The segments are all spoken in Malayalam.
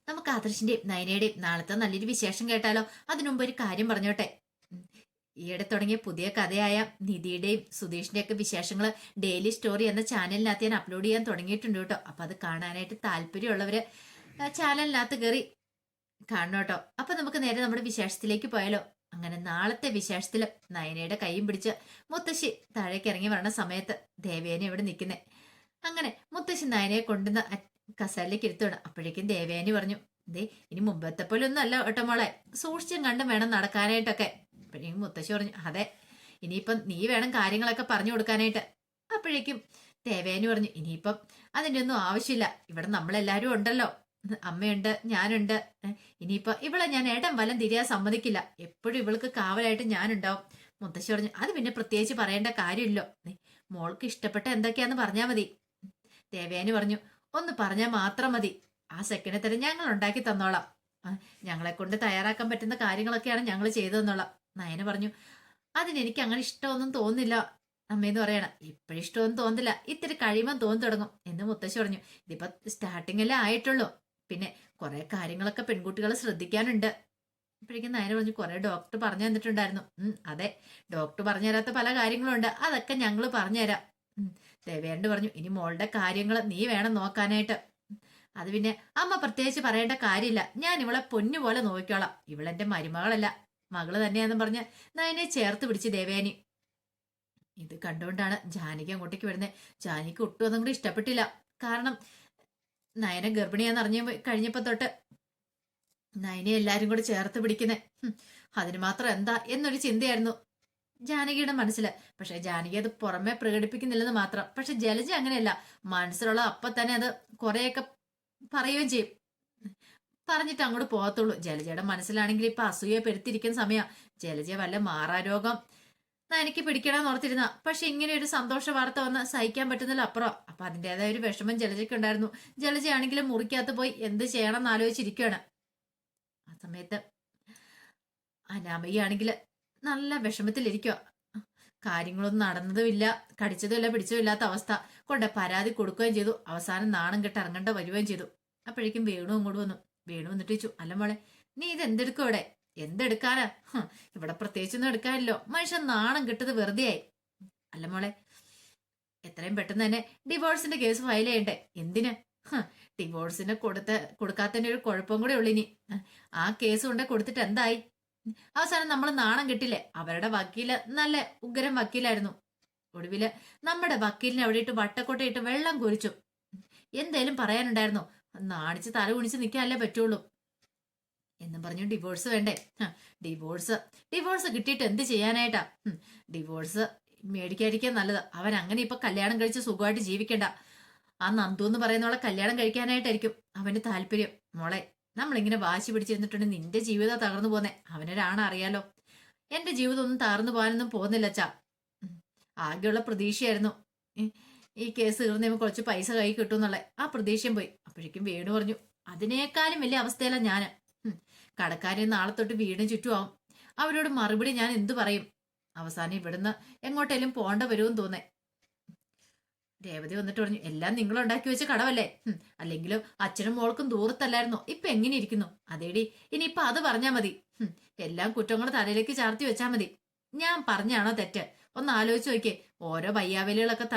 നമുക്ക് ആദർശിന്റെയും നയനയുടെയും നാളത്തെ നല്ലൊരു വിശേഷം കേട്ടാലോ? അതിനുമുമ്പ് ഒരു കാര്യം പറഞ്ഞോട്ടെ. ഉം. ഈയിടെ തുടങ്ങിയ പുതിയ കഥയായ നിധിയുടെയും സുധീഷിന്റെ ഒക്കെ വിശേഷങ്ങൾ ഡെയിലി സ്റ്റോറി എന്ന ചാനലിനകത്ത് ഞാൻ അപ്ലോഡ് ചെയ്യാൻ തുടങ്ങിയിട്ടുണ്ട് കേട്ടോ. അപ്പൊ അത് കാണാനായിട്ട് താല്പര്യമുള്ളവര് ചാനലിനകത്ത് കയറി കാണണം കേട്ടോ. അപ്പൊ നമുക്ക് നേരെ നമ്മുടെ വിശേഷത്തിലേക്ക് പോയാലോ? അങ്ങനെ നാളത്തെ വിശേഷത്തില് നയനയുടെ കൈയും പിടിച്ച് മുത്തശ്ശി താഴേക്ക് ഇറങ്ങി വരണ സമയത്ത് ദേവേന ഇവിടെ നിൽക്കുന്നേ. അങ്ങനെ മുത്തശ്ശി നയനയെ കൊണ്ടുവന്ന് കസാലിലേക്ക് ഇരുത്തുകയാണ്. അപ്പോഴേക്കും ദേവേനി പറഞ്ഞു, ദേ ഇനി മുമ്പത്തെ പോലെ ഒന്നും അല്ല കേട്ടോ മോളെ, സൂക്ഷിച്ചും കണ്ടും വേണം നടക്കാനായിട്ടൊക്കെ. അപ്പോഴേക്കും മുത്തശ്ശി പറഞ്ഞു, അതെ ഇനിയിപ്പം നീ വേണം കാര്യങ്ങളൊക്കെ പറഞ്ഞു കൊടുക്കാനായിട്ട്. അപ്പോഴേക്കും ദേവേനി പറഞ്ഞു, ഇനിയിപ്പം അതിൻ്റെ ഒന്നും ആവശ്യമില്ല, ഇവിടെ നമ്മളെല്ലാരും ഉണ്ടല്ലോ, അമ്മയുണ്ട്, ഞാനുണ്ട്. ഇനിയിപ്പൊ ഇവളെ ഞാൻ ഏട്ടൻ വലം തിരിയാൻ സമ്മതിക്കില്ല, എപ്പോഴും ഇവൾക്ക് കാവലായിട്ട് ഞാനുണ്ടാവും. മുത്തശ്ശി പറഞ്ഞു, അത് പിന്നെ പ്രത്യേകിച്ച് പറയേണ്ട കാര്യമില്ലോ, മോൾക്ക് ഇഷ്ടപ്പെട്ട എന്തൊക്കെയാന്ന് പറഞ്ഞാൽ മതി. ദേവേനി പറഞ്ഞു, ഒന്ന് പറഞ്ഞാൽ മാത്രം മതി, ആ സെക്കൻഡിൽ തന്നെ ഞങ്ങൾ ഉണ്ടാക്കി തന്നോളാം. ഞങ്ങളെ കൊണ്ട് തയ്യാറാക്കാൻ പറ്റുന്ന കാര്യങ്ങളൊക്കെയാണ് ഞങ്ങൾ ചെയ്തു തന്നോളാം. നയന പറഞ്ഞു, അതിനെനിക്ക് അങ്ങനെ ഇഷ്ടമൊന്നും തോന്നില്ല അമ്മയെന്ന് പറയണം. ഇപ്പോഴും ഇഷ്ടമൊന്നും തോന്നില്ല, ഇത്തിരി കഴിയുമ്പോൾ തോന്നി തുടങ്ങും എന്ന് മുത്തശ്ശി പറഞ്ഞു. ഇതിപ്പോ സ്റ്റാർട്ടിംഗ് അല്ലേ ആയിട്ടുള്ളൂ, പിന്നെ കുറെ കാര്യങ്ങളൊക്കെ പെൺകുട്ടികൾ ശ്രദ്ധിക്കാനുണ്ട്. അപ്പോഴേക്കും നയന പറഞ്ഞു, കുറെ ഡോക്ടർ പറഞ്ഞു തന്നിട്ടുണ്ടായിരുന്നു. അതെ, ഡോക്ടർ പറഞ്ഞു തരാത്ത പല കാര്യങ്ങളും ഉണ്ട്, അതൊക്കെ ഞങ്ങൾ പറഞ്ഞുതരാം. ദേവേണ്ട് പറഞ്ഞു, ഇനി മോളുടെ കാര്യങ്ങൾ നീ വേണം നോക്കാനായിട്ട്. അത് പിന്നെ അമ്മ പ്രത്യേകിച്ച് പറയേണ്ട കാര്യമില്ല, ഞാൻ ഇവളെ പൊന്നുപോലെ നോക്കിക്കോളാം, ഇവളെന്റെ മരുമകളല്ല, മകള് തന്നെയാന്ന് പറഞ്ഞ് നയനെ ചേർത്ത് പിടിച്ച് ദേവേനി. ഇത് കണ്ടുകൊണ്ടാണ് ജാനകി അങ്ങോട്ടേക്ക് വരുന്നത്. ജാനകിക്ക് ഒട്ടും അതും കൂടി ഇഷ്ടപ്പെട്ടില്ല. കാരണം നയന ഗർഭിണിയാന്ന് അറിഞ്ഞ കഴിഞ്ഞപ്പോ തൊട്ട് നയനെ എല്ലാരും കൂടെ ചേർത്ത് പിടിക്കുന്നേ, അതിന് മാത്രം എന്താ എന്നൊരു ചിന്തയായിരുന്നു ജാനകിയുടെ മനസ്സില്. പക്ഷെ ജാനകി അത് പുറമെ പ്രകടിപ്പിക്കുന്നില്ലെന്ന് മാത്രം. പക്ഷെ ജലജ അങ്ങനെയല്ല, മനസ്സിലുള്ള അപ്പൊ തന്നെ അത് കുറെയൊക്കെ പറയുകയും ചെയ്യും, പറഞ്ഞിട്ട് അങ്ങോട്ട് പോകത്തുള്ളൂ. ജലജയുടെ മനസ്സിലാണെങ്കിൽ ഇപ്പൊ അസൂയ പെരുത്തിരിക്കുന്ന സമയം. ജലജ വല്ല മാറാരോഗം എനിക്ക് പിടിക്കണമെന്ന് ഓർത്തിരുന്ന, പക്ഷെ ഇങ്ങനെ ഒരു സന്തോഷ വാർത്ത വന്ന് സഹിക്കാൻ പറ്റുന്നില്ല അപ്പുറം. അപ്പൊ അതിൻ്റെതായ ഒരു വിഷമം ജലജയ്ക്ക് ഉണ്ടായിരുന്നു. ജലജയാണെങ്കിലും മുറിക്കകത്ത് പോയി എന്ത് ചെയ്യണം എന്ന് ആലോചിച്ചിരിക്കുകയാണ്. ആ സമയത്ത് അനാമയാണെങ്കിൽ നല്ല വിഷമത്തിലിരിക്കുക. കാര്യങ്ങളൊന്നും നടന്നതുമില്ല, കടിച്ചതുമില്ല, പിടിച്ചതും ഇല്ലാത്ത അവസ്ഥ കൊണ്ട് പരാതി കൊടുക്കുകയും ചെയ്തു. അവസാനം നാണം കെട്ട് ഇറങ്ങേണ്ട വരുകയും ചെയ്തു. അപ്പോഴേക്കും വേണു അങ്ങോട്ട് വന്നു. വേണു വന്നിട്ട് ചോദിച്ചു, അല്ല മോളെ നീ ഇതെന്തെടുക്കും ഇവിടെ? എന്തെടുക്കാനാ? ഇവിടെ പ്രത്യേകിച്ചൊന്നും എടുക്കാനില്ലോ, മനുഷ്യൻ നാണം കെട്ടത് വെറുതെ ആയി. അല്ല മോളെ, എത്രയും പെട്ടെന്ന് തന്നെ ഡിവോഴ്സിന്റെ കേസ് ഫയൽ ചെയ്യണ്ടേ? എന്തിന്? ഡിവോഴ്സിന് കൊടുക്കാത്തതിന്റെ ഒരു കുഴപ്പം കൂടെ ഉള്ളു. ഇനി ആ കേസ് കൊണ്ട് കൊടുത്തിട്ട് എന്തായി? അവസാനം നമ്മൾ നാണം കെട്ടില്ലേ? അവരുടെ വക്കീല് നല്ല ഉഗ്രം വക്കീലായിരുന്നു. ഒടുവില് നമ്മുടെ വക്കീലിനെ അവിടെ ഇട്ട് വട്ടക്കൊട്ടയിട്ട് വെള്ളം കുരിച്ചു. എന്തേലും പറയാനുണ്ടായിരുന്നോ? നാണിച്ച് തല കുണിച്ച് നിൽക്കാനല്ലേ പറ്റുള്ളൂ എന്നും പറഞ്ഞു ഡിവോഴ്സ് വേണ്ടേ? ഡിവോഴ്സ് കിട്ടിയിട്ട് എന്ത് ചെയ്യാനായിട്ടാ? ഡിവോഴ്സ് മേടിക്കാതിരിക്കാൻ നല്ലത്. അവൻ അങ്ങനെ ഇപ്പൊ കല്യാണം കഴിച്ച് സുഖമായിട്ട് ജീവിക്കണ്ട. ആ നന്ദു എന്ന് പറയുന്നവളെ കല്യാണം കഴിക്കാനായിട്ടായിരിക്കും അവന്റെ താല്പര്യം. മോളെ, നമ്മളിങ്ങനെ വാശി പിടിച്ചിരുന്നിട്ടുണ്ടെങ്കിൽ നിന്റെ ജീവിതം തകർന്നു പോന്നെ. അവനൊരാണ് അറിയാലോ. എന്റെ ജീവിതം ഒന്നും തകർന്നു പോകാനൊന്നും പോകുന്നില്ല അച്ഛാ. ആകെയുള്ള പ്രതീക്ഷയായിരുന്നു ഈ കേസ് തീർന്ന് കുറച്ച് പൈസ കൈ കിട്ടുമെന്നുള്ള ആ പ്രതീക്ഷയും പോയി. അപ്പോഴേക്കും വേണു പറഞ്ഞു, അതിനേക്കാളും വലിയ അവസ്ഥയല്ല ഞാന്. കടക്കാരെ നാളെ തൊട്ട് വീടിന് ചുറ്റുമാവും. അവരോട് മറുപടി ഞാൻ എന്തു പറയും? അവസാനം ഇവിടുന്ന് എങ്ങോട്ടേലും പോണ്ട വരുമെന്ന് തോന്നേ. രേവതി വന്നിട്ട് പറഞ്ഞു, എല്ലാം നിങ്ങൾ ഉണ്ടാക്കി വെച്ച കടവല്ലേ? അല്ലെങ്കിലും അച്ഛനും മോൾക്കും ദൂരത്തല്ലായിരുന്നോ? ഇപ്പൊ എങ്ങനെ ഇരിക്കുന്നു? അതേടി, ഇനിയിപ്പൊ അത് പറഞ്ഞാ മതി. എല്ലാം കുറ്റങ്ങൾ തലയിലേക്ക് ചാർത്തി വെച്ചാ മതി. ഞാൻ പറഞ്ഞാണോ തെറ്റ്? ഒന്ന് ആലോചിച്ച് നോക്കിയേ. ഓരോ വയ്യാവലികളൊക്കെ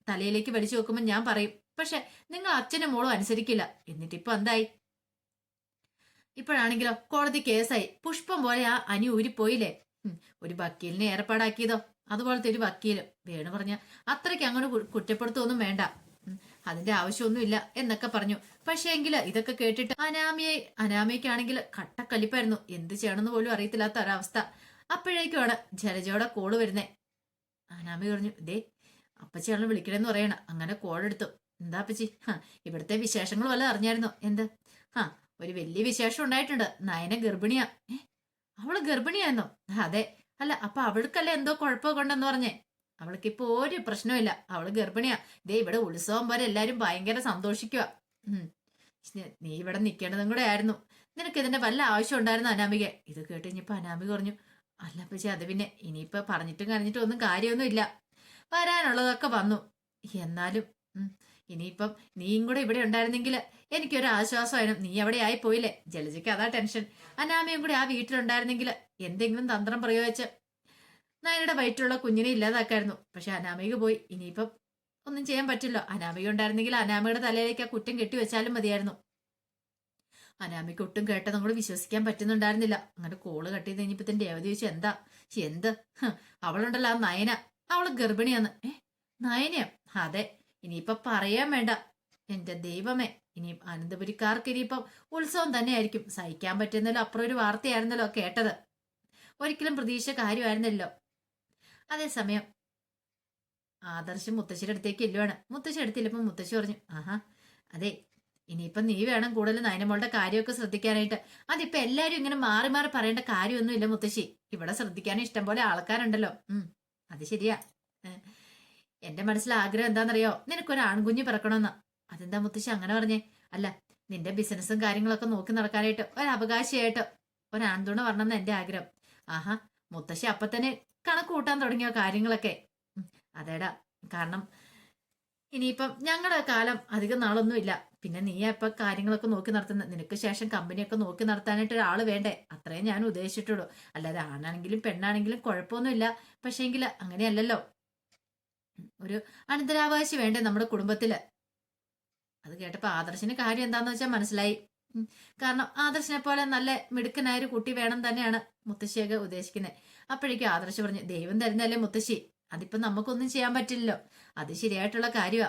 തലയിലേക്ക് വലിച്ചു വെക്കുമ്പോൾ ഞാൻ പറയും, പക്ഷെ നിങ്ങൾ അച്ഛനും മോളും അനുസരിക്കില്ല. എന്നിട്ടിപ്പൊ എന്തായി? ഇപ്പോഴാണെങ്കിലോ കോടതി കേസായി. പുഷ്പം പോലെ ആ അനി ഊരിപ്പോയില്ലേ? ഒരു വക്കീലിനെ ഏർപ്പാടാക്കിയതോ അതുപോലത്തെ ഒരു വക്കീല്. വേണു പറഞ്ഞ അത്രയ്ക്ക് അങ്ങനെ കുറ്റപ്പെടുത്തൊന്നും വേണ്ട, അതിന്റെ ആവശ്യമൊന്നുമില്ല എന്നൊക്കെ പറഞ്ഞു. പക്ഷേ എങ്കില് ഇതൊക്കെ കേട്ടിട്ട് അനാമയ്ക്കാണെങ്കിൽ കട്ടക്കലിപ്പായിരുന്നു. എന്ത് ചെയ്യണമെന്ന് പോലും അറിയത്തില്ലാത്ത ഒരവസ്ഥ. അപ്പോഴേക്കുമാണ് ജലജയുടെ കോള് വരുന്നേ. അനാമി പറഞ്ഞു, ദേ അപ്പച്ചിയാണെന്ന് വിളിക്കണമെന്ന് പറയണം. അങ്ങനെ കോളെടുത്തു. എന്താ അപ്പച്ചി? ഇവിടുത്തെ വിശേഷങ്ങൾ വല്ല അറിഞ്ഞായിരുന്നോ? എന്ത്? ഒരു വലിയ വിശേഷം ഉണ്ടായിട്ടുണ്ട്. നയന ഗർഭിണിയാ. അവള് ഗർഭിണിയായിരുന്നോ? അതെ. അല്ല, അപ്പൊ അവൾക്കല്ല എന്തോ കുഴപ്പം കൊണ്ടെന്ന് പറഞ്ഞേ? അവൾക്കിപ്പോ ഒരു പ്രശ്നമില്ല, അവള് ഗർഭിണിയാ. ദേ ഇവിടെ ഉത്സവം പോലെ എല്ലാരും ഭയങ്കര സന്തോഷിക്കുക. നീ ഇവിടെ നിൽക്കേണ്ടതും കൂടെ ആയിരുന്നു. നിനക്ക് ഇതിന്റെ വല്ല ആവശ്യം ഉണ്ടായിരുന്നു അനാമിക? ഇത് കേട്ട് ഇനിയിപ്പൊ അനാമിക പറഞ്ഞു, അല്ല പക്ഷെ അത് പിന്നെ ഇനിയിപ്പൊ പറഞ്ഞിട്ടും കരഞ്ഞിട്ടും ഒന്നും കാര്യമൊന്നും ഇല്ല. വരാനുള്ളതൊക്കെ വന്നു. എന്നാലും ഇനിയിപ്പം നീയും കൂടെ ഇവിടെ ഉണ്ടായിരുന്നെങ്കിൽ എനിക്കൊരു ആശ്വാസമായിരുന്നു. നീ അവിടെ ആയി പോയില്ലേ. ജലജയ്ക്ക് അതാ ടെൻഷൻ. അനാമയും കൂടെ ആ വീട്ടിലുണ്ടായിരുന്നെങ്കിൽ എന്തെങ്കിലും തന്ത്രം പ്രയോഗിച്ച് നയനയുടെ വയറ്റിലുള്ള കുഞ്ഞിനെ ഇല്ലാതാക്കായിരുന്നു. പക്ഷെ അനാമിക പോയി. ഇനിയിപ്പം ഒന്നും ചെയ്യാൻ പറ്റില്ല. അനാമിക ഉണ്ടായിരുന്നെങ്കിൽ അനാമികയുടെ തലയിലേക്ക് ആ കുറ്റം കെട്ടിവെച്ചാലും മതിയായിരുന്നു. അനാമിക്ക് ഒട്ടും കേട്ടതും കൂടെ വിശ്വസിക്കാൻ പറ്റുന്നുണ്ടായിരുന്നില്ല. അങ്ങനെ കോള് കട്ട് ചെയ്ത് കഴിഞ്ഞപ്പോ തന്നെ രേവതി ചോദിച്ചു, എന്താ എന്ത്? അവളുണ്ടല്ലോ ആ നയന, അവള് ഗർഭിണിയാന്ന്. നയനയോ? അതെ. ഇനിയിപ്പൊ പറയാൻ വേണ്ട. എന്റെ ദൈവമേ, ഇനിയും അനന്തപുരിക്കാർക്ക് ഇനിയിപ്പം ഉത്സവം തന്നെയായിരിക്കും. സഹിക്കാൻ പറ്റുന്നല്ലോ. അപ്പുറം ഒരു വാർത്തയായിരുന്നല്ലോ കേട്ടത്. ഒരിക്കലും പ്രതീക്ഷ കാര്യമായിരുന്നല്ലോ. അതേസമയം ആദർശം മുത്തശ്ശിയുടെ അടുത്തേക്ക് ഇല്ലുവാണ്. മുത്തശ്ശി എടുത്തില്ലപ്പോ മുത്തശ്ശി പറഞ്ഞു, ആഹാ അതെ, ഇനിയിപ്പം നീ വേണം കൂടുതൽ നയനമോളുടെ കാര്യമൊക്കെ ശ്രദ്ധിക്കാനായിട്ട്. അതിപ്പോ എല്ലാരും ഇങ്ങനെ മാറി മാറി പറയേണ്ട കാര്യമൊന്നുമില്ല മുത്തശ്ശി. ഇവിടെ ശ്രദ്ധിക്കാൻ ഇഷ്ടം പോലെ ആൾക്കാരുണ്ടല്ലോ. അത് ശരിയാ. എന്റെ മനസ്സിൽ ആഗ്രഹം എന്താണെന്നറിയോ? നിനക്കൊരു ആൺകുഞ്ഞ് പിറക്കണമെന്ന്. അതെന്താ മുത്തശ്ശി അങ്ങനെ പറഞ്ഞേ? അല്ല, നിന്റെ ബിസിനസ്സും കാര്യങ്ങളൊക്കെ നോക്കി നടക്കാനായിട്ട് ഒരു അവകാശിയായിട്ട് ഒരാൺതുണ വരണമെന്ന് എന്റെ ആഗ്രഹം. ആഹാ, മുത്തശ്ശി അപ്പൊ തന്നെ കണക്ക് കൂട്ടാൻ തുടങ്ങിയോ കാര്യങ്ങളൊക്കെ? അതേടാ, കാരണം ഇനിയിപ്പം ഞങ്ങളുടെ കാലം അധികം നാളൊന്നും ഇല്ല. പിന്നെ നീ ഇപ്പൊ കാര്യങ്ങളൊക്കെ നോക്കി നടത്തുന്ന, നിനക്ക് ശേഷം കമ്പനിയൊക്കെ നോക്കി നടത്താനായിട്ട് ഒരാൾ വേണ്ടേ? അത്രയും ഞാൻ ഉദ്ദേശിച്ചിട്ടുള്ളൂ. അല്ലാതെ ആണാണെങ്കിലും പെണ്ണാണെങ്കിലും കുഴപ്പമൊന്നുമില്ല. പക്ഷേങ്കിൽ അങ്ങനെയല്ലല്ലോ. ഒരു അനന്തരാവകാശി വേണ്ടേ നമ്മുടെ കുടുംബത്തില്? അത് കേട്ടപ്പോ ആദർശിന് കാര്യം എന്താന്ന് വെച്ചാൽ മനസ്സിലായി. കാരണം ആദർശിനെ പോലെ നല്ല മിടുക്കനായ ഒരു കുട്ടി വേണം തന്നെയാണ് മുത്തശ്ശിയൊക്കെ ഉദ്ദേശിക്കുന്നത്. അപ്പോഴേക്കും ആദർശ് പറഞ്ഞു, ദൈവം തരുന്നല്ലേ മുത്തശ്ശി, അതിപ്പോ നമുക്കൊന്നും ചെയ്യാൻ പറ്റില്ലല്ലോ. അത് ശരിയായിട്ടുള്ള കാര്യമാ.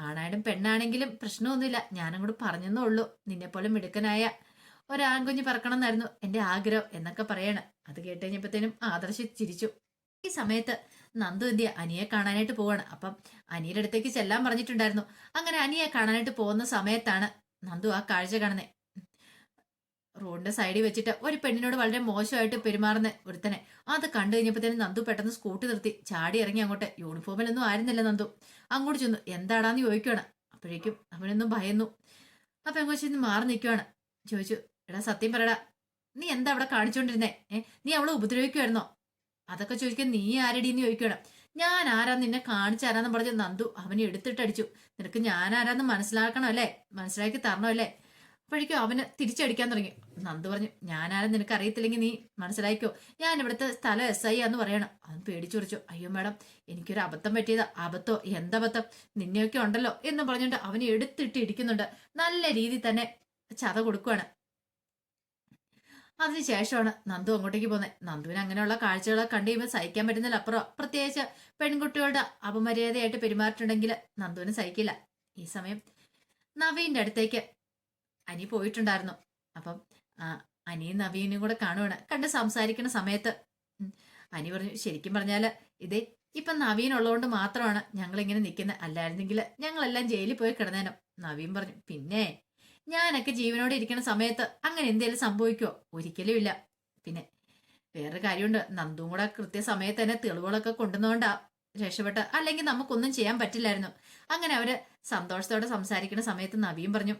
ആണായാലും പെണ്ണാണെങ്കിലും പ്രശ്നമൊന്നുമില്ല. ഞാനും കൂടെ പറഞ്ഞെന്നേ ഉള്ളൂ. നിന്നെ പോലെ മിടുക്കനായ ഒരാൺകുഞ്ഞ് പറക്കണം എന്നായിരുന്നു എന്റെ ആഗ്രഹം എന്നൊക്കെ പറയാണ്. അത് കേട്ട് കഴിഞ്ഞപ്പോഴത്തേനും ആദർശ് ചിരിച്ചു. ഈ സമയത്ത് നന്ദു എന്തിയ അനിയെ കാണാനായിട്ട് പോവാണ്. അപ്പം അനിയുടെ അടുത്തേക്ക് ചെല്ലാൻ പറഞ്ഞിട്ടുണ്ടായിരുന്നു. അങ്ങനെ അനിയെ കാണാനായിട്ട് പോകുന്ന സമയത്താണ് നന്ദു ആ കാഴ്ച കാണുന്നത്. റോഡിന്റെ സൈഡിൽ വെച്ചിട്ട് ഒരു പെണ്ണിനോട് വളരെ മോശമായിട്ട് പെരുമാറുന്ന ഒരുത്തനെ. അത് കണ്ടു കഴിഞ്ഞപ്പോഴത്തേനും നന്ദു പെട്ടെന്ന് സ്കൂട്ടി നിർത്തി ചാടി ഇറങ്ങി അങ്ങോട്ട്. യൂണിഫോമിലൊന്നും ആയിരുന്നില്ല നന്ദു. അങ്ങോട്ട് ചെന്നു എന്താടാന്ന് ചോദിക്കുവാണ്. അപ്പോഴേക്കും അവനൊന്നും ഭയന്നു. ആ പെങ്കൊച്ചിന്ന് മാറി നിൽക്കുവാണ്. ചോദിച്ചു, എടാ സത്യം പറയടാ, നീ എന്താ അവിടെ കാണിച്ചോണ്ടിരുന്നേ? നീ അവളെ ഉപദ്രവിക്കുമായിരുന്നോ? അതൊക്കെ ചോദിക്കാൻ നീ ആരടീന്ന് ചോദിക്കണം. ഞാൻ ആരാന്ന് നിന്നെ കാണിച്ചാരാന്ന് പറഞ്ഞ് നന്ദു അവനെ എടുത്തിട്ടടിച്ചു. നിനക്ക് ഞാൻ ആരാന്ന് മനസ്സിലാക്കണം അല്ലേ? മനസ്സിലാക്കി തരണം അല്ലേ? അപ്പോഴേക്കും അവന് തിരിച്ചടിക്കാൻ തുടങ്ങി. നന്ദു പറഞ്ഞു, ഞാനാരും നിനക്ക് അറിയത്തില്ലെങ്കിൽ നീ മനസ്സിലാക്കിക്കോ. ഞാൻ ഇവിടുത്തെ സ്ഥലം SI ആന്ന് പറയണം. അവൻ പേടിച്ചുറിച്ചു. അയ്യോ മാഡം, എനിക്കൊരു അബദ്ധം പറ്റിയതാ. അബദ്ധോ? എന്തബദ്ധം? നിന്നെയൊക്കെ ഉണ്ടല്ലോ എന്ന് പറഞ്ഞുകൊണ്ട് അവനെ എടുത്തിട്ട് ഇടിക്കുന്നുണ്ട്. നല്ല രീതിയിൽ തന്നെ ചത കൊടുക്കുവാണ്. അതിനുശേഷമാണ് നന്ദു അങ്ങോട്ടേക്ക് പോകുന്നത്. നന്ദുവിന് അങ്ങനെയുള്ള കാഴ്ചകളൊക്കെ കണ്ടു കഴിയുമ്പോൾ സഹിക്കാൻ പറ്റുന്നില്ല. അപ്പുറം പ്രത്യേകിച്ച് പെൺകുട്ടികളുടെ അപമര്യാദയായിട്ട് പെരുമാറിയിട്ടുണ്ടെങ്കിൽ നന്ദുവിന് സഹിക്കില്ല. ഈ സമയം നവീന്റെ അടുത്തേക്ക് അനി പോയിട്ടുണ്ടായിരുന്നു. അപ്പം അനിയും നവീനും കൂടെ കാണുവാണ്. കണ്ട് സംസാരിക്കുന്ന സമയത്ത് അനി പറഞ്ഞു, ശരിക്കും പറഞ്ഞാല് ഇതേ ഇപ്പൊ നവീൻ ഉള്ളതുകൊണ്ട് മാത്രമാണ് ഞങ്ങൾ ഇങ്ങനെ നിൽക്കുന്നത്. അല്ലായിരുന്നെങ്കിൽ ഞങ്ങളെല്ലാം ജയിലിൽ പോയി കിടന്നേനും. നവീൻ പറഞ്ഞു, പിന്നെ ഞാനൊക്കെ ജീവനോടെ ഇരിക്കുന്ന സമയത്ത് അങ്ങനെ എന്തേലും സംഭവിക്കുമോ? ഒരിക്കലും ഇല്ല. പിന്നെ വേറൊരു കാര്യമുണ്ട്, നന്ദും കൂടെ കൃത്യസമയത്ത് തന്നെ തെളിവുകളൊക്കെ കൊണ്ടുവന്നുകൊണ്ടാ രക്ഷപ്പെട്ട്, അല്ലെങ്കിൽ നമുക്കൊന്നും ചെയ്യാൻ പറ്റില്ലായിരുന്നു. അങ്ങനെ അവര് സന്തോഷത്തോടെ സംസാരിക്കുന്ന സമയത്ത് നവീൻ പറഞ്ഞു,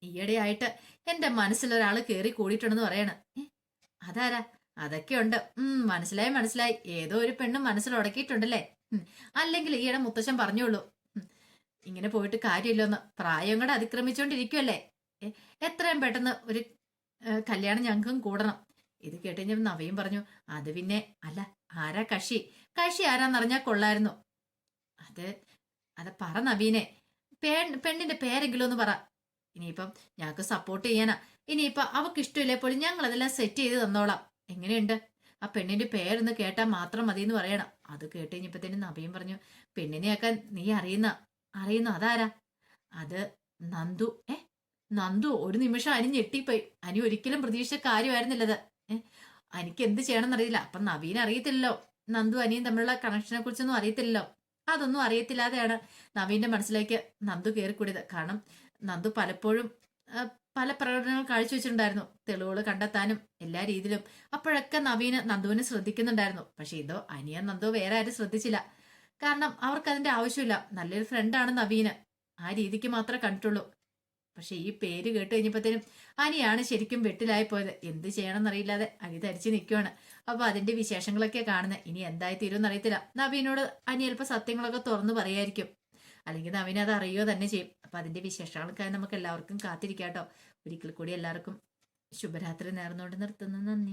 ഈയിടെയായിട്ട് എന്റെ മനസ്സിലൊരാള് കേറി കൂടിയിട്ടുണ്ടെന്ന് പറയണ്. അതാരാ? അതൊക്കെ ഉണ്ട്. മനസ്സിലായി മനസ്സിലായി. ഏതോ ഒരു പെണ്ണ് മനസ്സിൽ ഉടക്കിയിട്ടുണ്ടല്ലേ? അല്ലെങ്കിൽ ഈയിടെ മുത്തശ്ശൻ പറഞ്ഞോളൂ ഇങ്ങനെ പോയിട്ട് കാര്യമില്ലെന്ന്. പ്രായം കൂടെ അതിക്രമിച്ചോണ്ടിരിക്കുവല്ലേ? എത്രയും പെട്ടെന്ന് ഒരു കല്യാണം ഞങ്ങൾക്കും കൂടണം. ഇത് കേട്ടുകഴിഞ്ഞപ്പോൾ നവീൻ പറഞ്ഞു, അത് പിന്നെ അല്ല, ആരാ കക്ഷി? കക്ഷി ആരാന്നറിഞ്ഞാൽ കൊള്ളായിരുന്നു. അത് പറ നവീനെ. പെണ്ണിന്റെ പേരെങ്കിലും ഒന്ന് പറ. ഇനിയിപ്പം ഞങ്ങൾക്ക് സപ്പോർട്ട് ചെയ്യാനാ. ഇനിയിപ്പൊ അവക്ക് ഇഷ്ടമില്ലേ പോലും ഞങ്ങൾ അതെല്ലാം സെറ്റ് ചെയ്ത് തന്നോളാം. എങ്ങനെയുണ്ട്? ആ പെണ്ണിന്റെ പേരൊന്ന് കേട്ടാൽ മാത്രം മതി എന്ന് പറയണം. അത് കേട്ട് കഴിഞ്ഞപ്പോഴത്തേനും നവീൻ പറഞ്ഞു, പെണ്ണിനെയൊക്കെ നീ അറിയുന്നു അതാരാ? അത് നന്ദു. നന്ദു? ഒരു നിമിഷം അനി ഞെട്ടിപ്പോയി. അനി ഒരിക്കലും പ്രതീക്ഷിച്ച കാര്യമായിരുന്നില്ലത്. അനിക്ക് എന്ത് ചെയ്യണമെന്നറിയില്ല. അപ്പൊ നവീൻ അറിയത്തില്ലല്ലോ, നന്ദു അനിയും തമ്മിലുള്ള കണക്ഷനെ കുറിച്ചൊന്നും അറിയത്തില്ലല്ലോ. അതൊന്നും അറിയത്തില്ലാതെയാണ് നവീന്റെ മനസ്സിലേക്ക് നന്ദു കയറിക്കൂടിയത്. കാരണം നന്ദു പലപ്പോഴും പല പ്രകടനങ്ങൾ കാഴ്ചവെച്ചിട്ടുണ്ടായിരുന്നു, തെളിവുകൾ കണ്ടെത്താനും എല്ലാ രീതിയിലും. അപ്പോഴൊക്കെ നന്ദുവിനെ ശ്രദ്ധിക്കുന്നുണ്ടായിരുന്നു. പക്ഷെ ഇതോ അനിയ നന്ദു വേറെ ആരും ശ്രദ്ധിച്ചില്ല. കാരണം അവർക്ക് അതിന്റെ ആവശ്യമില്ല. നല്ലൊരു ഫ്രണ്ടാണ് നവീന്, ആ രീതിക്ക് മാത്രമേ കണ്ടിട്ടുള്ളൂ. പക്ഷെ ഈ പേര് കേട്ട് കഴിഞ്ഞപ്പോഴത്തേനും അനിയാണ് ശരിക്കും വെട്ടിലായി പോയത്. എന്ത് ചെയ്യണമെന്നറിയില്ലാതെ അനി ധരിച്ച് നിൽക്കുവാണ്. അപ്പൊ അതിന്റെ വിശേഷങ്ങളൊക്കെ കാണുന്നത്. ഇനി എന്തായി തീരുമെന്ന് അറിയത്തില്ല. നവീനോട് അനി ചിലപ്പോൾ സത്യങ്ങളൊക്കെ തുറന്നു പറയായിരിക്കും. അല്ലെങ്കിൽ നവീൻ അത് അറിയോ തന്നെ ചെയ്യും. അപ്പൊ അതിന്റെ വിശേഷങ്ങൾക്കായി നമുക്ക് എല്ലാവർക്കും കാത്തിരിക്കാട്ടോ. ഒരിക്കൽ കൂടി എല്ലാവർക്കും ശുഭരാത്രി നേർന്നുകൊണ്ട് നിർത്തുന്നു. നന്ദി.